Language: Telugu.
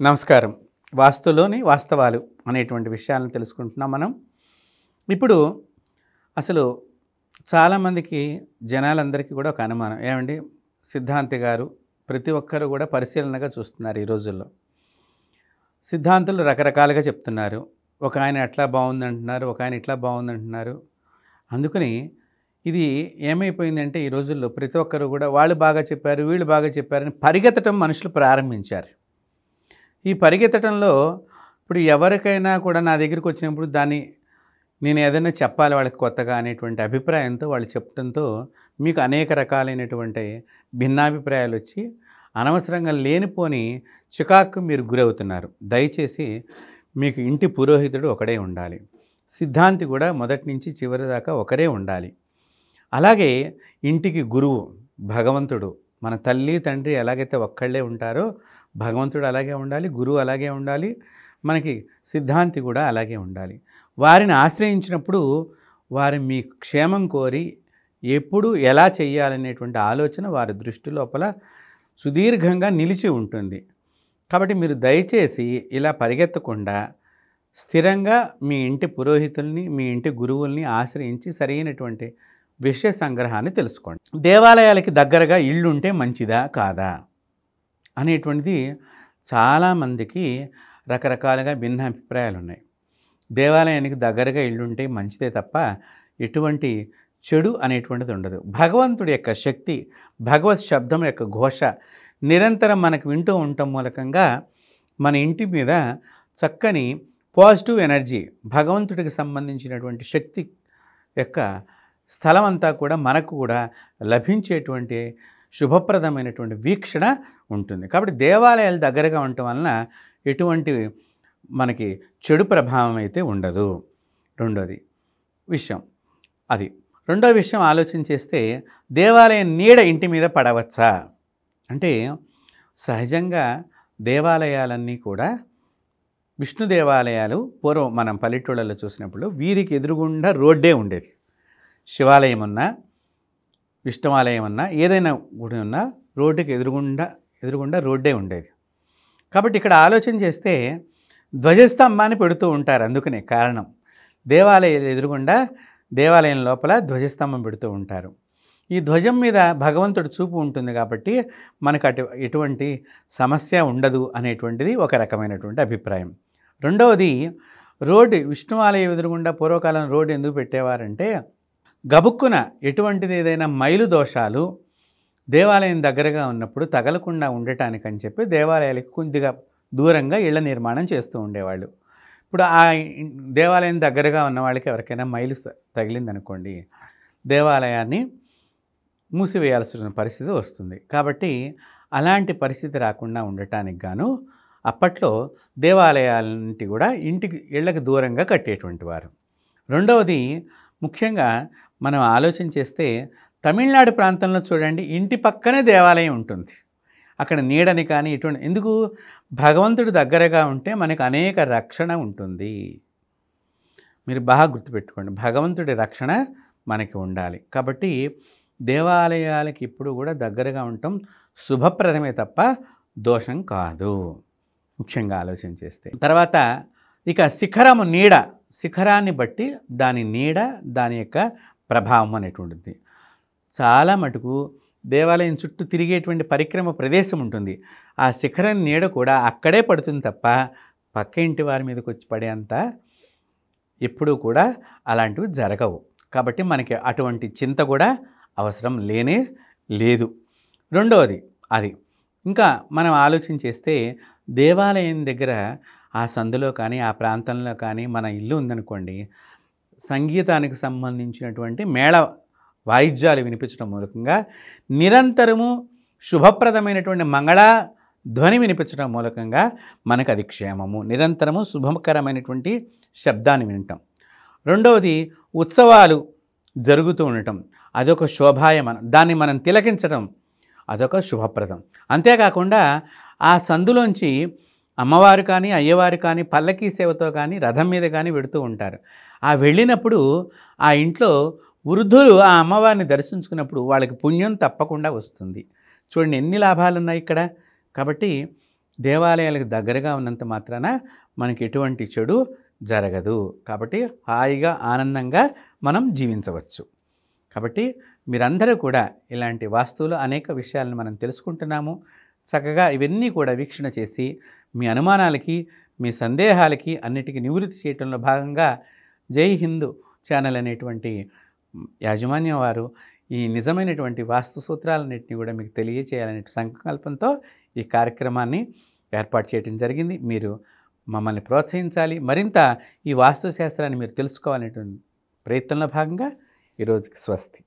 నమస్కారం. వాస్తులోని వాస్తవాలు అనేటువంటి విషయాలను తెలుసుకుంటున్నాం మనం. ఇప్పుడు అసలు చాలామందికి జనాలందరికీ కూడా ఒక అనుమానం. ఏమండి, సిద్ధాంతి గారు ప్రతి ఒక్కరు కూడా పరిశీలనగా చూస్తున్నారు ఈ రోజుల్లో. సిద్ధాంతులు రకరకాలుగా చెప్తున్నారు. ఒక ఆయన అట్లా బాగుందంటున్నారు, ఒక ఆయన ఇట్లా బాగుందంటున్నారు. అందుకని ఇది ఏమైపోయిందంటే ఈ రోజుల్లో ప్రతి ఒక్కరు కూడా వాళ్ళు బాగా చెప్పారు, వీళ్ళు బాగా చెప్పారని పరిగెత్తడం మనుషులు ప్రారంభించారు. ఈ పరిగెత్తడంలో ఇప్పుడు ఎవరికైనా కూడా నా దగ్గరికి వచ్చినప్పుడు దాన్ని నేను ఏదైనా చెప్పాలి వాళ్ళకి కొత్తగా అనేటువంటి అభిప్రాయంతో వాళ్ళు చెప్పడంతో మీకు అనేక రకాలైనటువంటి భిన్నాభిప్రాయాలు వచ్చి అనవసరంగా లేనిపోని చికాకు మీరు గురవుతున్నారు. దయచేసి మీకు ఇంటి పురోహితుడు ఒకడే ఉండాలి. సిద్ధాంతి కూడా మొదటి నుంచి చివరి దాకా ఒకరే ఉండాలి. అలాగే ఇంటికి గురువు భగవంతుడు, మన తల్లి తండ్రి ఎలాగైతే ఒక్కళ్ళే ఉంటారో భగవంతుడు అలాగే ఉండాలి, గురువు అలాగే ఉండాలి, మనకి సిద్ధాంతి కూడా అలాగే ఉండాలి. వారిని ఆశ్రయించినప్పుడు వారి మీ క్షేమం కోరి ఎప్పుడు ఎలా చేయాలనేటువంటి ఆలోచన వారి దృష్టి లోపల సుదీర్ఘంగా నిలిచి ఉంటుంది. కాబట్టి మీరు దయచేసి ఇలా పరిగెత్తకుండా స్థిరంగా మీ ఇంటి పురోహితుల్ని, మీ ఇంటి గురువుల్ని ఆశ్రయించి సరైనటువంటి విషయ సంగ్రహాన్ని తెలుసుకోండి. దేవాలయాలకి దగ్గరగా ఇల్లుంటే మంచిదా కాదా అనేటువంటిది చాలామందికి రకరకాలుగా భిన్న అభిప్రాయాలు ఉన్నాయి. దేవాలయానికి దగ్గరగా ఇల్లుంటే మంచిదే తప్ప ఎటువంటి చెడు అనేటువంటిది ఉండదు. భగవంతుడి యొక్క శక్తి, భగవత్ శబ్దం యొక్క ఘోష నిరంతరం మనకు వింటూ ఉండటం మూలకంగా మన ఇంటి మీద చక్కని పాజిటివ్ ఎనర్జీ, భగవంతుడికి సంబంధించినటువంటి శక్తి యొక్క స్థలం అంతా కూడా మనకు కూడా లభించేటువంటి శుభప్రదమైనటువంటి వీక్షణ ఉంటుంది. కాబట్టి దేవాలయాలు దగ్గరగా ఉండటం వలన ఎటువంటి మనకి చెడు ప్రభావం అయితే ఉండదు. రెండో విషయం ఆలోచన చేస్తే దేవాలయం నీడ ఇంటి మీద పడవచ్చా అంటే, సహజంగా దేవాలయాలన్నీ కూడా విష్ణు దేవాలయాలు పూర్వం మనం పల్లెటూళ్ళలో చూసినప్పుడు వీరికి ఎదురుగుండా రోడ్డే ఉండేది. శివాలయం ఉన్నా, విష్ణువాలయం ఉన్నా, ఏదైనా గుడి ఉన్నా రోడ్డుకి ఎదురుగుండా రోడ్డే ఉండేది. కాబట్టి ఇక్కడ ఆలోచన చేస్తే ధ్వజస్తంభాన్ని పెడుతూ ఉంటారు. అందుకనే కారణం, దేవాలయం ఎదురుగుండా దేవాలయం లోపల ధ్వజస్తంభం పెడుతూ ఉంటారు. ఈ ధ్వజం మీద భగవంతుడు చూపు ఉంటుంది కాబట్టి మనకు ఎటువంటి సమస్య ఉండదు అనేటువంటిది ఒక రకమైనటువంటి అభిప్రాయం. రెండవది, రోడ్డు విష్ణువాలయం ఎదురుగుండా పూర్వకాలం రోడ్డు ఎందుకు పెట్టేవారంటే, గబుక్కున ఎటువంటిది ఏదైనా మైలు దోషాలు దేవాలయం దగ్గరగా ఉన్నప్పుడు తగలకుండా ఉండటానికని చెప్పి దేవాలయాలకు కొద్దిగా దూరంగా ఇళ్ల నిర్మాణం చేస్తూ ఉండేవాళ్ళు. ఇప్పుడు ఆ దేవాలయం దగ్గరగా ఉన్న వాళ్ళకి ఎవరికైనా మైలు తగిలిందనుకోండి, దేవాలయాన్ని మూసివేయాల్సిన పరిస్థితి వస్తుంది. కాబట్టి అలాంటి పరిస్థితి రాకుండా ఉండటానికి గాను అప్పట్లో దేవాలయాలంటి కూడా ఇళ్ళకి దూరంగా కట్టేటువంటి వారు. రెండవది, ముఖ్యంగా మనం ఆలోచన చేస్తే తమిళనాడు ప్రాంతంలో చూడండి, ఇంటి పక్కనే దేవాలయం ఉంటుంది. అక్కడ నీడని కానీ ఇటువంటి ఎందుకు, భగవంతుడు దగ్గరగా ఉంటే మనకు అనేక రక్షణ ఉంటుంది. మీరు బాగా గుర్తుపెట్టుకోండి, భగవంతుడి రక్షణ మనకి ఉండాలి. కాబట్టి దేవాలయాలకి ఇప్పుడు కూడా దగ్గరగా ఉండటం శుభప్రదమే తప్ప దోషం కాదు, ముఖ్యంగా ఆలోచన చేస్తే. తర్వాత ఇక శిఖరము నీడ, శిఖరాన్ని బట్టి దాని నీడ, దాని యొక్క ప్రభావం అనేటువంటిది. చాలా మటుకు దేవాలయం చుట్టూ తిరిగేటువంటి పరిక్రమ ప్రదేశం ఉంటుంది. ఆ శిఖరం నీడ కూడా అక్కడే పడుతుంది తప్ప పక్క ఇంటి వారి మీదకి వచ్చి పడేంత ఎప్పుడూ కూడా అలాంటివి జరగవు. కాబట్టి మనకి అటువంటి చింత కూడా అవసరం లేనే లేదు. రెండవది అది. ఇంకా మనం ఆలోచన చేస్తే దేవాలయం దగ్గర ఆ సందులో కానీ ఆ ప్రాంతంలో కానీ మన ఇల్లు ఉందనుకోండి, సంగీతానికి సంబంధించినటువంటి మేళ వాయిద్యాలు వినిపించడం మూలకంగా నిరంతరము శుభప్రదమైనటువంటి మంగళ ధ్వని వినిపించడం మూలకంగా మనకు అది క్షేమము, నిరంతరము శుభకరమైనటువంటి శబ్దాన్ని వినటం. రెండవది, ఉత్సవాలు జరుగుతూ ఉండటం, అదొక శోభాయమనం, దాన్ని మనం తిలకించడం అదొక శుభప్రదం. అంతేకాకుండా ఆ సందులోంచి అమ్మవారు కానీ అయ్యవారు కానీ పల్లకీ సేవతో కానీ రథం మీద కానీ వెడుతూ ఉంటారు. ఆ వెళ్ళినప్పుడు ఆ ఇంట్లో వృద్ధులు ఆ అమ్మవారిని దర్శించుకున్నప్పుడు వాళ్ళకి పుణ్యం తప్పకుండా వస్తుంది. చూడండి ఎన్ని లాభాలు ఉన్నాయి ఇక్కడ. కాబట్టి దేవాలయాలకు దగ్గరగా ఉన్నంత మాత్రాన మనకి ఎటువంటి చెడు జరగదు. కాబట్టి హాయిగా ఆనందంగా మనం జీవించవచ్చు. కాబట్టి మీరందరూ కూడా ఇలాంటి వాస్తువులో అనేక విషయాలను మనం తెలుసుకుంటున్నాము. చక్కగా ఇవన్నీ కూడా వీక్షణ చేసి మీ అనుమానాలకి, మీ సందేహాలకి అన్నిటికీ నివృత్తి చేయటంలో భాగంగా జై హిందూ ఛానల్ అనేటువంటి యాజమాన్యం వారు ఈ నిజమైనటువంటి వాస్తు సూత్రాలన్నింటినీ కూడా మీకు తెలియచేయాలనే సంకల్పంతో ఈ కార్యక్రమాన్ని ఏర్పాటు చేయడం జరిగింది. మీరు మమ్మల్ని ప్రోత్సహించాలి, మరింత ఈ వాస్తు శాస్త్రాన్ని మీరు తెలుసుకోవాలనేటువంటి ప్రయత్నంలో భాగంగా ఈరోజుకి స్వస్తి.